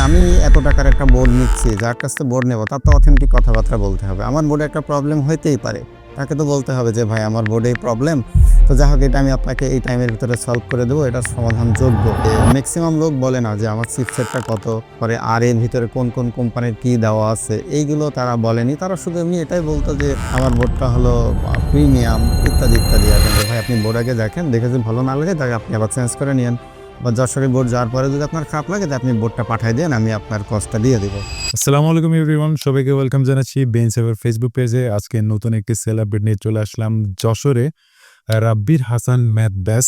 আমি এত টাকার একটা বোর্ড নিচ্ছি, যার কাছ থেকে বোর্ড নেব তার তো অথেন্টিক কথাবার্তা বলতে হবে। আমার বোর্ডে একটা প্রবলেম হইতেই পারে, তাকে তো বলতে হবে যে ভাই আমার বোর্ডে এই প্রবলেম, তো যাই হোক এটা আমি আপনাকে এই টাইমের ভিতরে সলভ করে দেবো, এটা সমাধানযোগ্য। ম্যাক্সিমাম লোক বলে না যে আমার চিপসেটটা কত, পরে আর এর ভিতরে কোন কোন কোম্পানির কী দেওয়া আছে, এইগুলো তারা বলেনি। তারা শুধু এমনি এটাই বলতো যে আমার বোর্ডটা হলো প্রিমিয়াম ইত্যাদি ইত্যাদি। আর কিন্তু ভাই আপনি বোর্ড আগে দেখেন, দেখে যদি ভালো না লাগে তাকে আপনি আবার চেঞ্জ করে নিন, বা যশোরের বোর্ড যাওয়ার পরে যদি আপনার খারাপ লাগে আপনি বোর্ডটা পাঠিয়ে দেন, আমি আপনার কস্টটা দিয়ে দিব। আসসালামু আলাইকুম এভরিওয়ান, সবাইকে ওয়েলকাম জানাচ্ছি বেঞ্চ এভার ফেসবুক পেজে। আজকে নতুন একটি সেল আপডেট নিয়ে চলে আসলাম যশোরে। রাব্বির হাসান ম্যাথ ব্যাস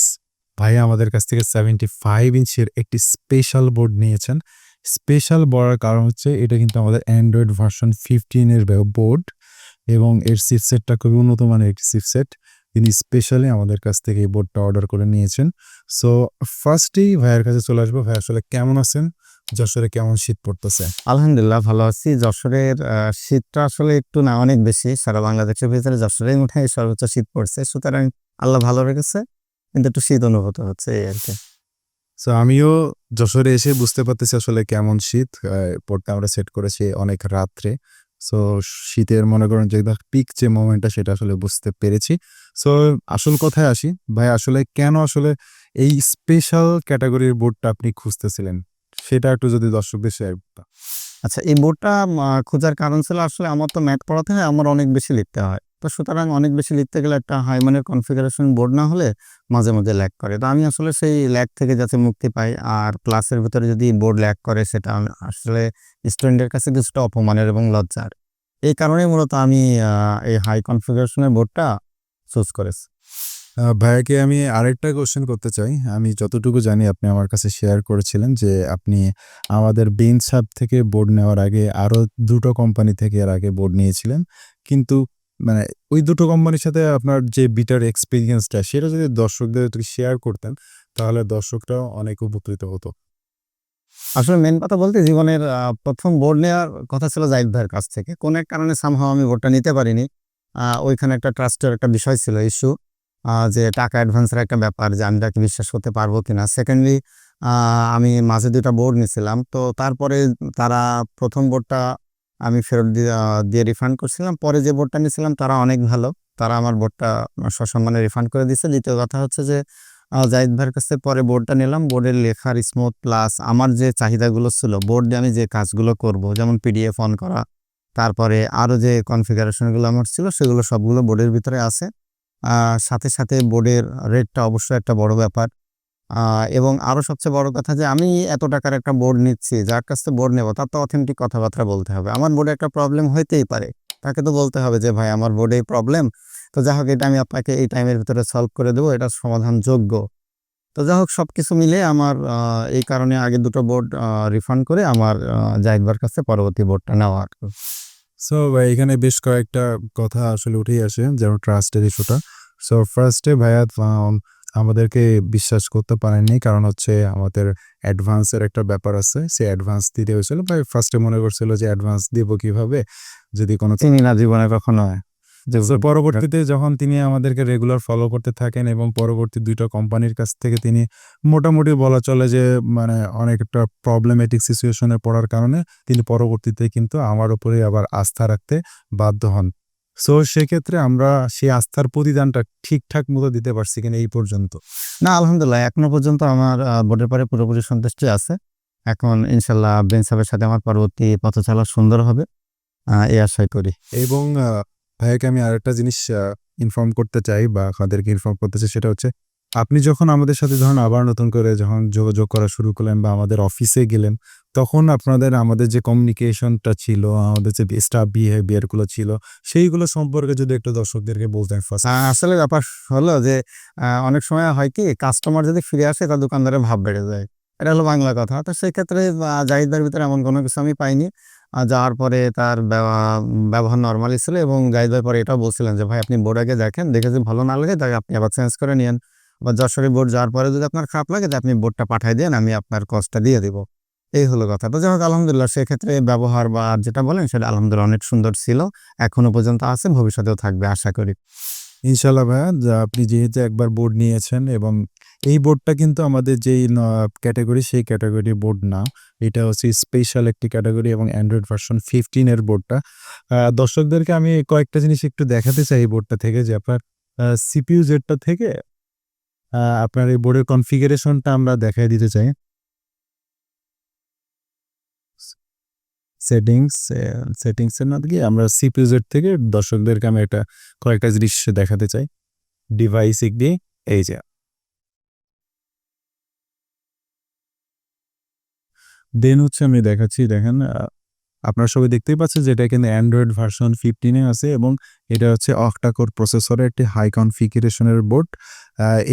ভাইয়া আমাদের কাছ থেকে 75 ইঞ্চের একটি স্পেশাল বোর্ড নিয়েছেন। স্পেশাল বলার কারণ হচ্ছে এটা কিন্তু আমাদের অ্যান্ড্রয়েড ভার্সন 15 বোর্ড এবং এর চিপসেটটা খুবই উন্নত মানের একটি চিপসেট। তিনি স্পেশালি আমাদের কাছ থেকে এই বোর্ডটা অর্ডার করে নিয়েছেন। সো ফার্স্টেই ভাইয়ের কাছে চলে আসবো। ভাই আসলে কেমন আছেন? যশোরে কেমন শীত পড়তেছে? আলহামদুলিল্লাহ ভালো আছি। যশোরের শীতটা আসলে একটু না অনেক বেশি, সারা বাংলাদেশের ভিতরে যশোরেই মনে হয় সর্বোচ্চ শীত পড়ছে, সুতরাং আল্লাহ ভালো রেখেছে, কিন্তু একটু শীত অনুভূত হচ্ছে এই আর কি। সো আমিও যশোরে এসে বুঝতে পারতেছি আসলে কেমন শীত। বোর্ডটা আমরা সেট করেছি অনেক রাত্রে। সো শীতের মনে করেন যে পিক যে মোমেন্টটা সেটা আসলে বুঝতে পেরেছি। সো আসল কথায় আসি, ভাই আসলে কেন আসলে এই স্পেশাল ক্যাটাগরির বোর্ডটা আপনি খুঁজতেছিলেন? সেটা একটু যদি দর্শকদের শেয়ার করতেন। আচ্ছা, এই বোর্ডটা খোঁজার কারণ ছিল আসলে আমার তো ম্যাথ পড়াতে হয়, আমার অনেক বেশি লিখতে হয়। তো সুতরাং অনেক বেশি লিখতে গেলে একটা হাই মানের কনফিগারেশন বোর্ড না হলে মাঝে মধ্যে ল্যাগ করে। তো আমি আসলে সেই ল্যাগ থেকে যাতে মুক্তি পাই, আর ক্লাসের ভিতরে যদি বোর্ড ল্যাগ করে সেটা আসলে স্টুডেন্টের কাছে কিছুটা অপমানের এবং লজ্জার। এই কারণেই মূলত আমি এই হাই কনফিগারেশনের বোর্ডটা চুজ করেছি। ভাইয়াকে আমি আরেকটা কোয়েশ্চেন করতে চাই। আমি যতটুকু জানি আপনি আমার কাছে শেয়ার করেছিলেন যে আপনি আমাদের বেঞ্চ হাব থেকে বোর্ড নেওয়ার আগে আরো ২ টো কোম্পানি থেকে এর আগে বোর্ড নিয়েছিলেন। কিন্তু মানে ওই ২ টো কোম্পানির সাথে আপনার যে বিটার এক্সপেরিয়েন্সটা সেটা যদি দর্শকদের একটু শেয়ার করতেন, তাহলে দর্শকরাও অনেক উপকৃত হতো। আসলে মেন কথা বলতে জীবনের ১ম বোর্ড নেওয়ার কথা ছিল জাহিদ ভাইয়ের কাছ থেকে। কোন এক কারণে সামহাও আমি বোর্ডটা নিতে পারিনি। ওইখানে একটা ট্রাস্টের একটা বিষয় ছিল, ইস্যু, যে টাকা অ্যাডভান্সের একটা ব্যাপার, যে আমি তাকে বিশ্বাস করতে পারবো কিনা। সেকেন্ডলি আমি মাঝে ২ টা বোর্ড নিছিলাম। তো তারপরে তারা ১ম বোর্ডটা আমি ফেরত দিয়ে রিফান্ড করছিলাম। পরে যে বোর্ডটা নিছিলাম তারা অনেক ভালো। তারা আমার বোর্ডটা সসম্মানে রিফান্ড করে দিছে। দ্বিতীয় কথা হচ্ছে যে জাহিদ ভাইয়ের কাছ থেকে পরে বোর্ডটা নিলাম। বোর্ডের লেখার স্মুথ প্লাস আমার যে চাহিদাগুলো ছিল, বোর্ড দিয়ে আমি যে কাজগুলো করব, যেমন পিডিএফ অন করা, তারপরে আরও যে কনফিগারেশনগুলো আমার ছিল সেগুলো সবগুলো বোর্ডের ভিতরে আছে। সাথে সাথে বোর্ডের রেটটা অবশ্যই একটা বড় ব্যাপার। এবং আরও সবচেয়ে বড় কথা যে আমি এত টাকার একটা বোর্ড নিচ্ছি, যার কাছ থেকে বোর্ড নেব তার তো অথেন্টিক কথাবার্তা বলতে হবে। আমার বোর্ডে একটা প্রবলেম হইতেই পারে, তাকে তো বলতে হবে যে ভাই আমার বোর্ডে এই প্রবলেম, তো যাই হোক এটা আমি আপনাকে এই টাইমের ভিতরে সলভ করে দেবো, এটা সমাধানযোগ্য। তো যাই হোক সবকিছু মিলে আমার এই কারণে আগে ২ টো বোর্ড রিফান্ড করে আমার জাহিদ ভাইয়ের কাছে পরবর্তী বোর্ডটা নেওয়া আর কি। সো ভাই এখানে বেশ কয়েকটা কথা আসলে উঠেই আসে, যেমন ট্রাস্টের ইস্যুটা। সো ফার্স্টে ভাইয়া আমাদেরকে বিশ্বাস করতে পারেননি, কারণ হচ্ছে আমাদের অ্যাডভান্সের একটা ব্যাপার আছে। সে অ্যাডভান্স দিতে হয়েছিল। ভাই ফার্স্টে মনে করছিল যে অ্যাডভান্স দিব কিভাবে, যদি কোনো চিনি না জীবনে কখনো। সো পরবর্তীতে যখন তিনি আমাদেরকে রেগুলার ফলো করতে থাকেন এবং পরবর্তী ২ টা কোম্পানির কাছ থেকে তিনি মোটামুটি বলা চলে যে মানে অনেক একটা প্রবলেমেটিক সিচুয়েশনে পড়ার কারণে তিনি পরবর্তীতে কিন্তু আমার উপরে আবার আস্থা রাখতে বাধ্য হন। সো সেক্ষেত্রে আমরা সেই আস্থার প্রতিদানটা ঠিকঠাক মতো দিতে পারছি কিনা এই পর্যন্ত? না, আলহামদুলিল্লাহ এখনো পর্যন্ত আমার বোর্ডের পরে পুরোপুরি সন্তুষ্টি আছে। এখন ইনশাল্লাহ বেঞ্চ সাহেবের সাথে আমার পরবর্তী পথ চলা সুন্দর হবে, এই আশাই করি। এবং ভাইয়াকে আমি আরেকটা জিনিস ইনফর্ম করতে চাই বা আপনাদেরকে ইনফর্ম করতে চাই, সেটা হচ্ছে আপনি যখন আমাদের সাথে ধরুন আবার নতুন করে যখন যোগাযোগ করা শুরু করলেন বা আমাদের অফিসে গেলেন, তখন আমাদের যে কমিউনিকেশনটা ছিল, আমাদের যে স্টাফ বিহেভিয়ার গুলো ছিল, সেইগুলো সম্পর্কে যদি একটু দর্শকদেরকে বলতেন ফার্স্ট। আসলে ব্যাপার হলো যে অনেক সময় হয় কি, কাস্টমার যদি ফিরে আসে তার দোকানদারের ভাব বেড়ে যায়। এটা হলো বাংলা কথা। তো সেক্ষেত্রে জাহিদ ভাইয়ের ভিতরে এমন কোনো কিছু আমি পাইনি। যাওয়ার পরে তার ব্যবহার নরমালি ছিল, এবং জাহিদ ভাই পরে এটাও বলছিলেন যে ভাই আপনি বোর্ড আগে দেখেন, দেখে যদি ভালো না লাগে তাকে আপনি আবার চেঞ্জ করে নিয়েন, বা যশোরে বোর্ড যাওয়ার পরে যদি আপনার খারাপ লাগে আপনি বোর্ডটা পাঠিয়ে দেন, আমি আপনার কস্টটা দিয়ে দিব। এই হলো কথা। তো যাই হোক আলহামদুলিল্লাহ সেক্ষেত্রে ব্যবহার বা যেটা বলেন সেটা আলহামদুলিল্লাহ অনেক সুন্দর ছিল। এখনো পর্যন্ত আছে, ভবিষ্যতেও থাকবে আশা করি। ইনশাল্লাহ ভাইয়া, আপনি যেহেতু একবার বোর্ড নিয়েছেন এবং এই বোর্ডটা কিন্তু আমাদের যেই ক্যাটাগরি সেই ক্যাটাগরি বোর্ড না। এটা হচ্ছে স্পেশাল একটি ক্যাটাগরি এবং অ্যান্ড্রয়েড ভার্সন 15 এর বোর্ডটা। দর্শকদেরকে আমি কয়েকটা জিনিস একটু দেখাতে চাই এই বোর্ডটা থেকে, যে আপনার সিপিইউ জেডটা থেকে আপনার এই বোর্ডের কনফিগারেশনটা আমরা দেখায় দিতে চাই। সেটিংসের না গিয়ে আমরা সিপিইউ জেড থেকে দর্শকদেরকে আমি একটা কয়েকটা জিনিস দেখাতে চাই। ডিভাইস দিয়ে এই যে দেন হচ্ছে আমি দেখাচ্ছি, দেখেন আপনারা সবাই দেখতেই পাচ্ছেন যে এটা কিন্তু অ্যান্ড্রয়েড ভার্সন 15 এ আছে এবং এটা হচ্ছে অক্টা কোর প্রসেসরের একটি হাই কনফিগারেশনের বোর্ড।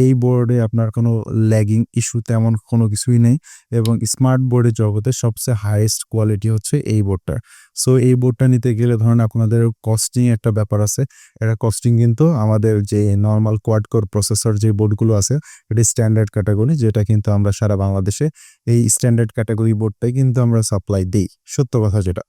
এই বোর্ডে আপনার কোনো ল্যাগিং ইস্যু তেমন কোনো কিছুই নেই এবং স্মার্ট বোর্ডের জগতে সবচেয়ে হাইয়েস্ট কোয়ালিটি হচ্ছে এই বোর্ডটার। সো এই বোর্ডটা নিতে গেলে ধরেন আপনাদের কস্টিং একটা ব্যাপার আছে। এটা কস্টিং কিন্তু আমাদের যে নরমাল কোয়াড কোর প্রসেসর যে বোর্ডগুলো আছে, এটি স্ট্যান্ডার্ড ক্যাটাগরি, যেটা কিন্তু আমরা সারা বাংলাদেশে এই স্ট্যান্ডার্ড ক্যাটাগরি বোর্ডটাই কিন্তু আমরা সাপ্লাই দিই, সত্য কথা যেটা।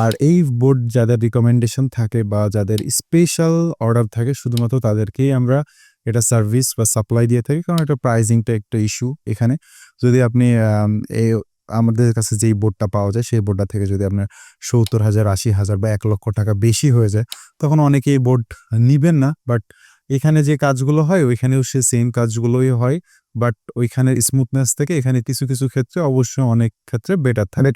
আর এই বোর্ড যাদের রিকমেন্ডেশন থাকে বা যাদের স্পেশাল অর্ডার থাকে শুধুমাত্র তাদেরকেই আমরা এটা সার্ভিস বা সাপ্লাই দিয়ে থাকি, কারণ এটা প্রাইজিংটা একটা ইস্যু এখানে। যদি আপনি এই আমাদের কাছে যেই বোর্ডটা পাওয়া যায় সেই বোর্ডটা থেকে যদি আপনার ৭০,০০০, ৮০,০০০ বা ১,০০,০০০ টাকা বেশি হয়ে যায়, তখন অনেকেই বোর্ড নিবেন না। বাট এখানে যে কাজগুলো হয় ওইখানেও সে সেম কাজগুলোই হয়, বাট ওইখানের স্মুথনেস থেকে এখানে কিছু কিছু ক্ষেত্রে অবশ্যই অনেক ক্ষেত্রে বেটার থাকে।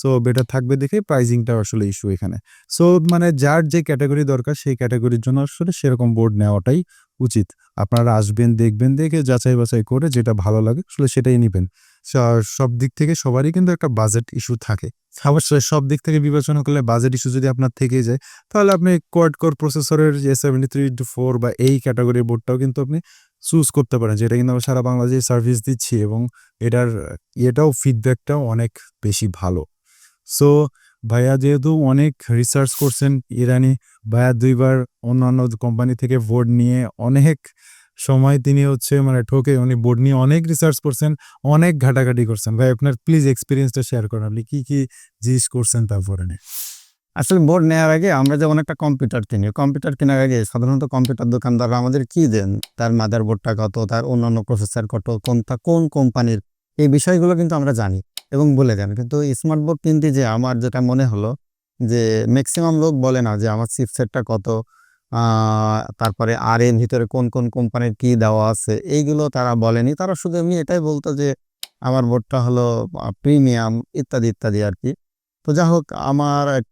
সো বেটার থাকবে দেখে প্রাইজিংটা আসলে ইস্যু এখানে। সো মানে যার যে ক্যাটাগরি দরকার সেই ক্যাটাগরির জন্য আসলে সেরকম বোর্ড নেওয়াটাই উচিত। আপনারা আসবেন, দেখবেন, দেখে যাচাই বাছাই করে যেটা ভালো লাগে আসলে সেটাই নিবেন। সব দিক থেকে সবারই কিন্তু একটা বাজেট ইস্যু থাকে। অবশ্যই সব দিক থেকে বিবেচনা করলে বাজেট ইস্যু যদি আপনার থেকেই যায়, তাহলে আপনি কোয়াড কোর প্রসেসরের যে 73-4 বা এই ক্যাটাগরির বোর্ডটাও কিন্তু আপনি চুজ করতে পারেন, যেটা কিন্তু আমরা সারা বাংলাদেশে সার্ভিস দিচ্ছি এবং এটার ইয়েটাও ফিডব্যাকটাও অনেক বেশি ভালো। সো ভাইয়া যেহেতু অনেক রিসার্চ করছেন ইরানি, ভাইয়া ২ বার অন্যান্য কোম্পানি থেকে বোর্ড নিয়ে অনেক সময় তিনি হচ্ছে মানে ঠকে উনি বোর্ড নিয়ে অনেক রিসার্চ করছেন, অনেক ঘাটাঘাটি করছেন। ভাই আপনার প্লিজ এক্সপেরিয়েন্সটা শেয়ার করেন। আপনি কি জিনিস করছেন তারপরে নিয়ে? আসলে বোর্ড নেওয়ার আগে আমরা যেমন একটা কম্পিউটার কিনি, কম্পিউটার কেনার আগে সাধারণত কম্পিউটার দোকানদাররা আমাদের কি দেন, তার মাদারবোর্ডটা কত, তার অন্যান্য প্রসেসর কত, কোনটা কোন কোম্পানির, এই বিষয়গুলো কিন্তু আমরা জানি এবং বলে দেন। কিন্তু স্মার্ট বোর্ড কিনতে যে আমার যেটা মনে হলো যে ম্যাক্সিমাম লোক বলে না যে আমার চিপসেটটা কত, তারপরে আর এর ভিতরে কোন কোন কোম্পানির কি দেওয়া আছে, এইগুলো তারা বলেনি। তারা শুধু এমনি এটাই বলতো যে আমার বোর্ডটা হলো প্রিমিয়াম ইত্যাদি ইত্যাদি আর কি। তো যা হোক, আমার এক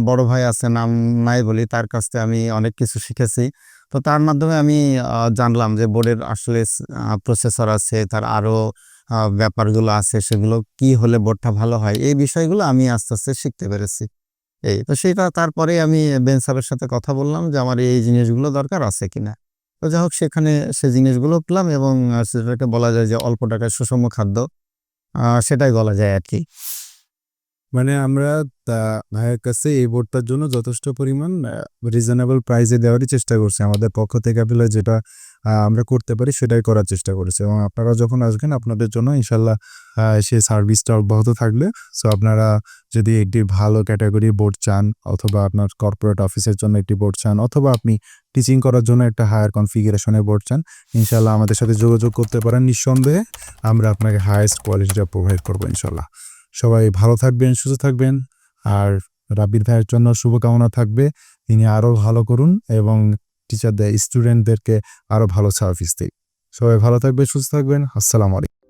বড় ভাই আছে, নাম নাই বলি, তার কাছ থেকে আমি অনেক কিছু শিখেছি। তো তার মাধ্যমে আমি জানলাম যে বোর্ডের আসলে প্রসেসর আছে, তার আরও ব্যাপারগুলো আছে, সেগুলো কি হলে বোর্ডটা ভালো হয়, এই বিষয়গুলো আমি আস্তে আস্তে শিখতে পেরেছি। এই তো সেটা তারপরে আমি বেন স্যারের সাথে কথা বললাম যে আমার এই জিনিসগুলো দরকার আছে কিনা। তো যা হোক, সেখানে সে জিনিসগুলো পেলাম এবং সেটাকে বলা যায় যে অল্প টাকায় সুষম খাদ্য, সেটাই বলা যায় আর কি। মানে আমরা তা ভাইয়ের কাছে এই বোর্ডটার জন্য যথেষ্ট পরিমাণ রিজনেবল প্রাইসে দেওয়ারই চেষ্টা করছি। আমাদের পক্ষ থেকে আসলে যেটা আমরা করতে পারি সেটাই করার চেষ্টা করেছি এবং আপনারা যখন আসবেন আপনাদের জন্য ইনশাল্লাহ সেই সার্ভিসটা অব্যাহত থাকবে। সো আপনারা যদি একটি ভালো ক্যাটাগরি বোর্ড চান, অথবা আপনার কর্পোরেট অফিসের জন্য একটি বোর্ড চান, অথবা আপনি টিচিং করার জন্য একটা হায়ার কনফিগারেশনের বোর্ড চান, ইনশাল্লাহ আমাদের সাথে যোগাযোগ করতে পারেন। নিঃসন্দেহে আমরা আপনাকে হাইয়েস্ট কোয়ালিটিটা প্রোভাইড করবো ইনশাল্লাহ। সবাই ভালো থাকবেন, সুস্থ থাকবেন। আর রাব্বির ভাইয়ের জন্য শুভকামনা থাকবে, তিনি আরও ভালো করুন এবং টিচারদের স্টুডেন্টদেরকে আরও ভালো সার্ভিস দিক। সবাই ভালো থাকবেন, সুস্থ থাকবেন। আসসালামু আলাইকুম।